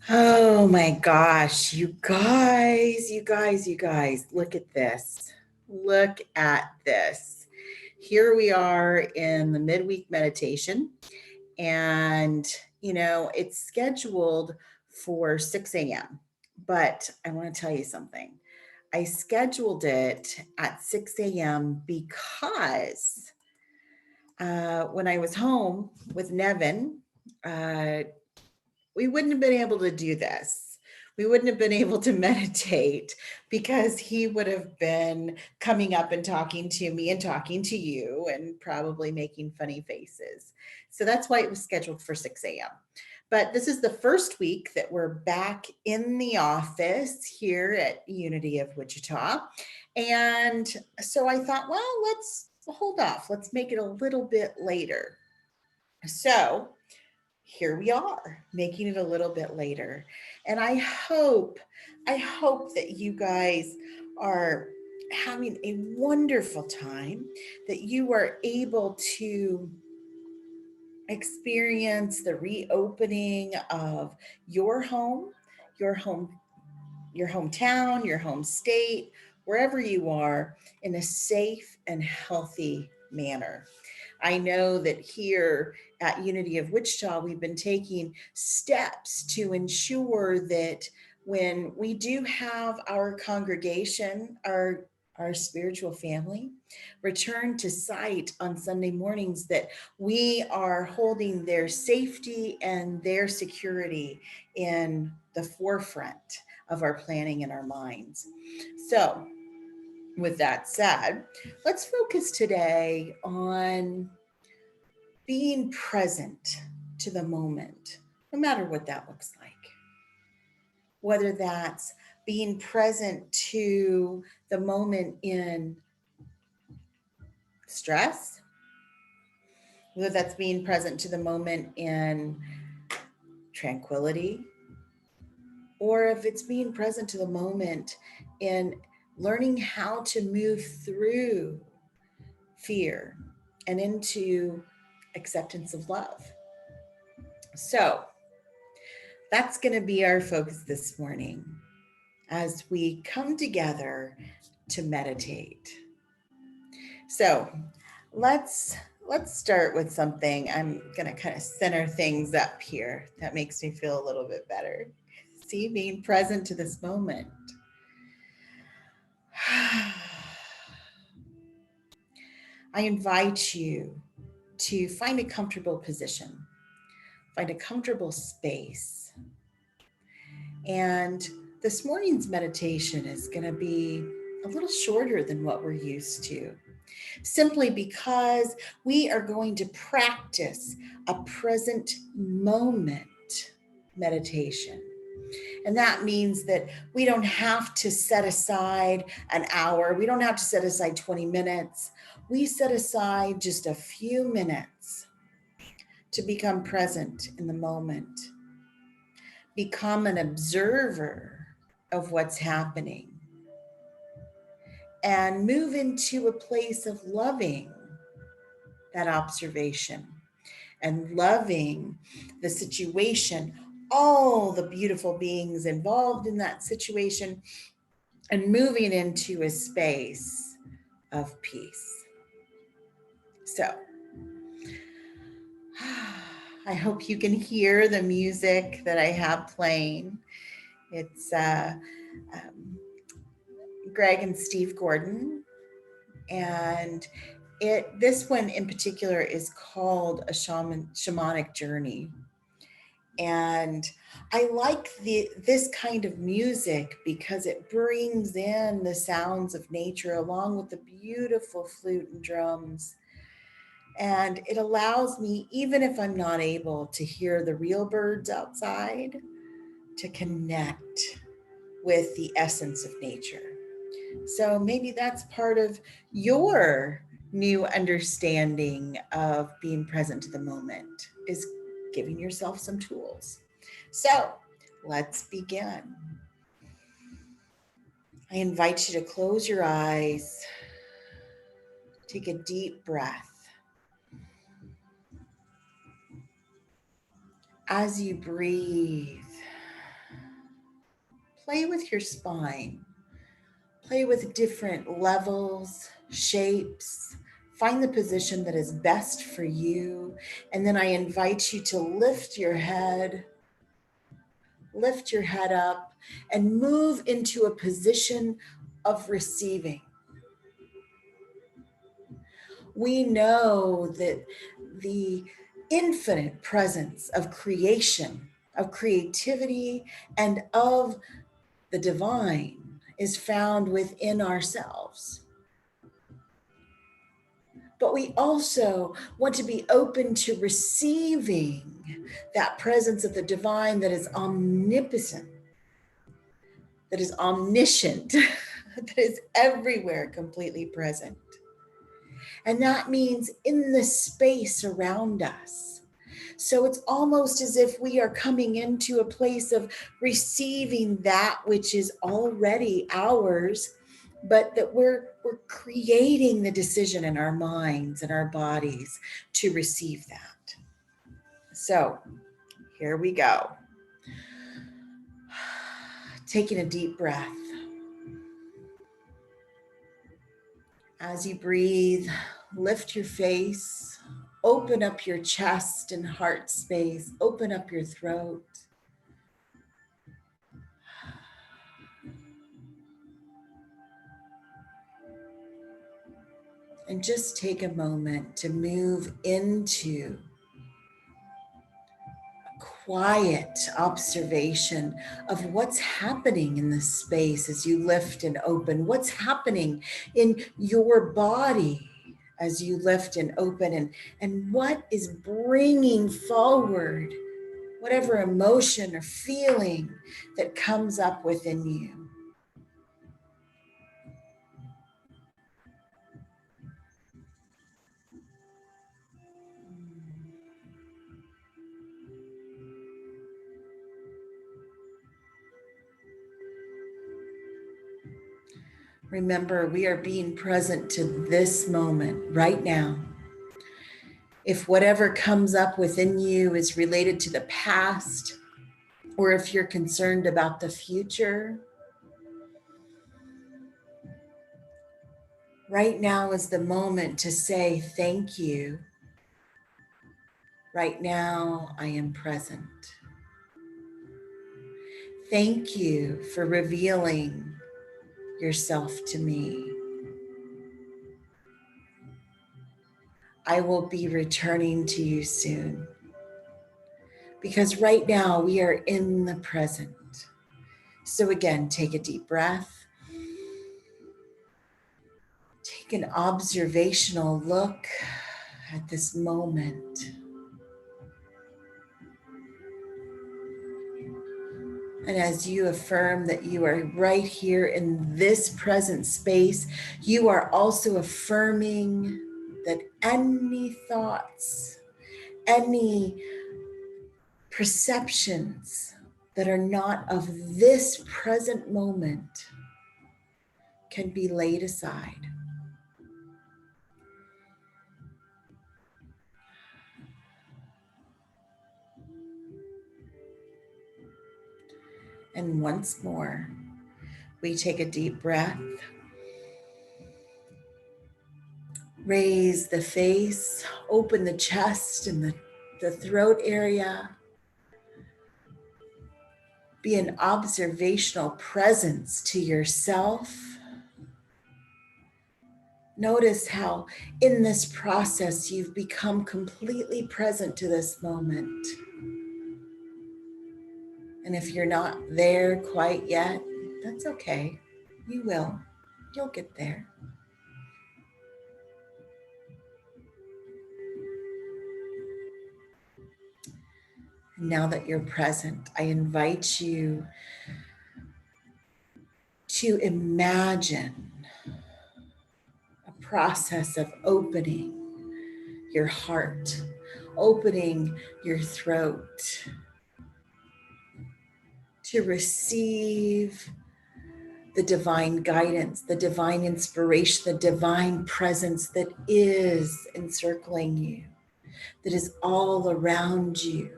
Oh my gosh, you guys, look at this. Look at this. Here we are in the midweek meditation, and it's scheduled for 6 a.m. But I want to tell you something. I scheduled it at 6 a.m. because when I was home with Nevin, uh, we wouldn't have been able to do this. We wouldn't have been able to meditate because he would have been coming up and talking to me and talking to you and probably making funny faces. So that's why it was scheduled for 6 a.m. But this is the first week that we're back in the office here at Unity of Wichita. And so I thought, well, let's hold off. Let's make it a little bit later. So here we are making it a little bit later, and I hope that you guys are having a wonderful time, that you are able to experience the reopening of your home, your home your hometown, your home state, wherever you are, in a safe and healthy manner. I know that here at Unity of Wichita, we've been taking steps to ensure that when we do have our congregation, our spiritual family return to site on Sunday mornings, that we are holding their safety and their security in the forefront of our planning and our minds. So, with that said, let's focus today on being present to the moment, no matter what that looks like. Whether that's being present to the moment in stress, whether that's being present to the moment in tranquility, or if it's being present to the moment in learning how to move through fear and into acceptance of love. So, that's going to be our focus this morning as we come together to meditate. So, let's let's start with something. I'm going to kind of center things up here. That makes me feel a little bit better. See, being present to this moment. I invite you to find a comfortable position, find a comfortable space. And this morning's meditation is going to be a little shorter than what we're used to, simply because we are going to practice a present moment meditation. And that means that we don't have to set aside an hour, we don't have to set aside 20 minutes. We set aside just a few minutes to become present in the moment, become an observer of what's happening, and move into a place of loving that observation and loving the situation, all the beautiful beings involved in that situation, and moving into a space of peace. So, I hope you can hear the music that I have playing. It's um, Greg and Steve Gordon, and this one in particular is called a shamanic journey. And I like this kind of music because it brings in the sounds of nature along with the beautiful flute and drums. And it allows me, even if I'm not able to hear the real birds outside, to connect with the essence of nature. So maybe that's part of your new understanding of being present to the moment, is giving yourself some tools. So let's begin. I invite you to close your eyes, take a deep breath. As you breathe, play with your spine. Play with different levels, shapes. Find the position that is best for you. And then I invite you to lift your head up, and move into a position of receiving. We know that the infinite presence of creation, of creativity, and of the divine is found within ourselves. But we also want to be open to receiving that presence of the divine that is omnipotent, that is omniscient, that is everywhere, completely present. And that means in the space around us. So it's almost as if we are coming into a place of receiving that which is already ours, but that we're creating the decision in our minds and our bodies to receive that. So here we go. Taking a deep breath. As you breathe, lift your face, open up your chest and heart space, open up your throat. And just take a moment to move into a quiet observation of what's happening in this space as you lift and open, what's happening in your body as you lift and open, and what is bringing forward whatever emotion or feeling that comes up within you. Remember, we are being present to this moment right now. If whatever comes up within you is related to the past, or if you're concerned about the future, right now is the moment to say thank you. Right now, I am present. Thank you for revealing yourself to me. I will be returning to you soon. Because right now we are in the present. So again, take a deep breath. Take an observational look at this moment. And as you affirm that you are right here in this present space, you are also affirming that any thoughts, any perceptions that are not of this present moment can be laid aside. And once more, we take a deep breath. Raise the face, open the chest and the throat area. Be an observational presence to yourself. Notice how in this process you've become completely present to this moment. And if you're not there quite yet, that's okay. You will. You'll get there. Now that you're present, I invite you to imagine a process of opening your heart, opening your throat to receive the divine guidance, the divine inspiration, the divine presence that is encircling you, that is all around you.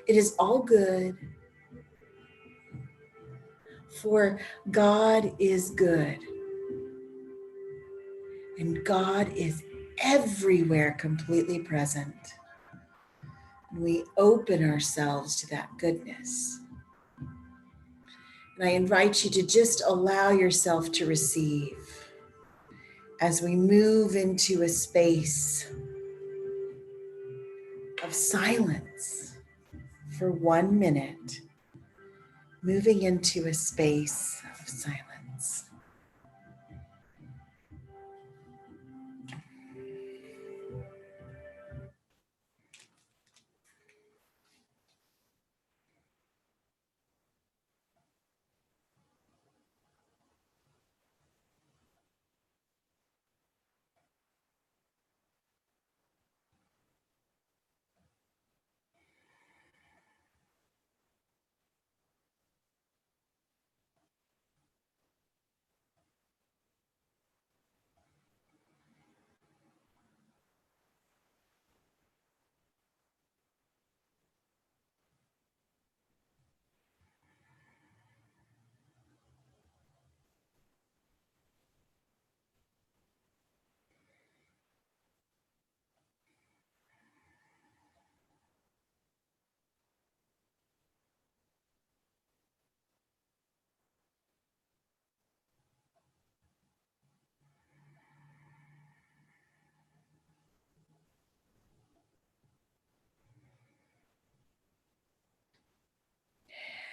It is all good. For God is good, and God is everywhere completely present. We open ourselves to that goodness. And I invite you to just allow yourself to receive as we move into a space of silence for 1 minute, moving into a space of silence.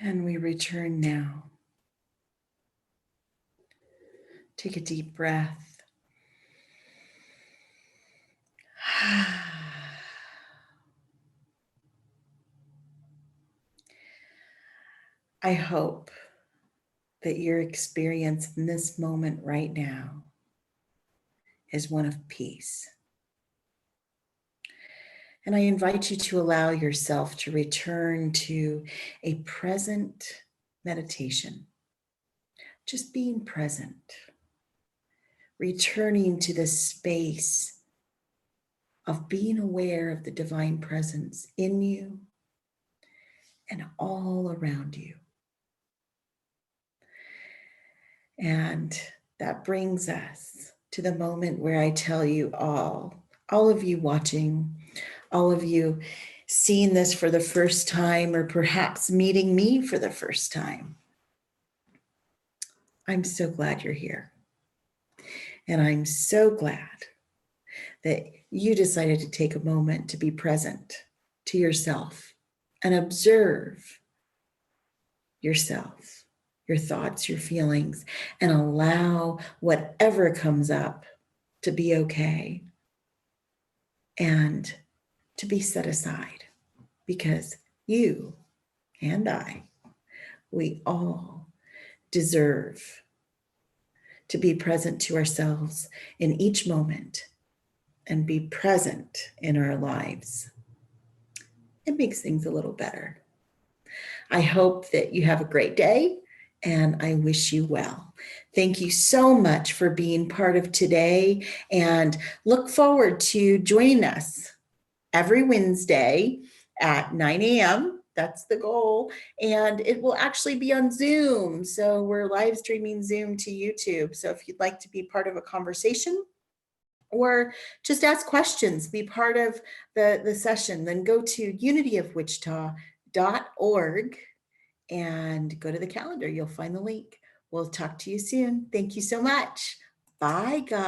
And we return now. Take a deep breath. I hope that your experience in this moment right now is one of peace. And I invite you to allow yourself to return to a present meditation, just being present, returning to the space of being aware of the divine presence in you and all around you. And that brings us to the moment where I tell you all of you watching, all of you seeing this for the first time, or perhaps meeting me for the first time. I'm so glad you're here. And I'm so glad that you decided to take a moment to be present to yourself and observe yourself, your thoughts, your feelings, and allow whatever comes up to be okay and to be set aside, because you and I, we all deserve to be present to ourselves in each moment and be present in our lives. It makes things a little better. I hope that you have a great day, and I wish you well. Thank you so much for being part of today, and look forward to joining us every Wednesday at 9 a.m. That's the goal. And it will actually be on Zoom. So we're live streaming Zoom to YouTube. So if you'd like to be part of a conversation or just ask questions, be part of the session, then go to unityofwichita.org and go to the calendar. You'll find the link. We'll talk to you soon. Thank you so much. Bye, guys.